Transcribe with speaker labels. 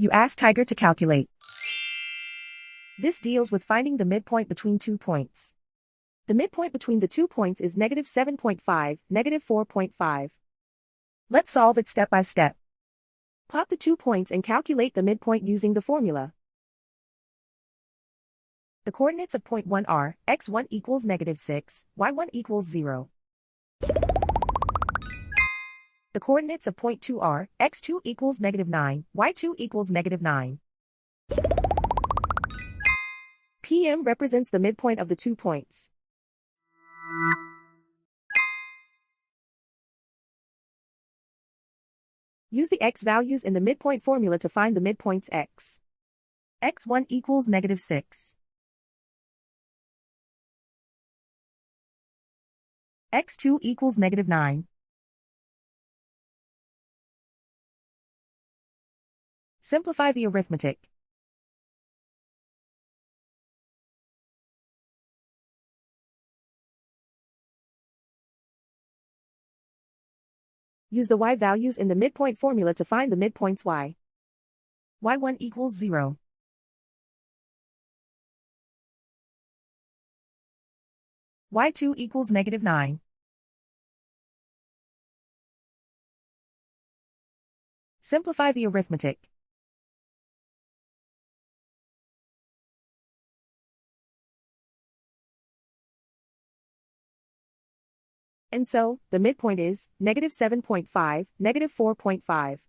Speaker 1: You ask Tiger to calculate. This deals with finding the midpoint between 2 points. The midpoint between the 2 points is -7.5, -4.5. Let's solve it step by step. Plot the 2 points and calculate the midpoint using the formula. The coordinates of point 1 are, x1 equals -6, y1 equals 0. The coordinates of point 2 are, x2 equals -9, y2 equals -9. PM represents the midpoint of the 2 points. Use the x values in the midpoint formula to find the midpoints x. x1 equals -6. x2 equals -9. Simplify the arithmetic. Use the y values in the midpoint formula to find the midpoints y. y1 equals 0. y2 equals -9. Simplify the arithmetic. And so, the midpoint is -7.5, -4.5.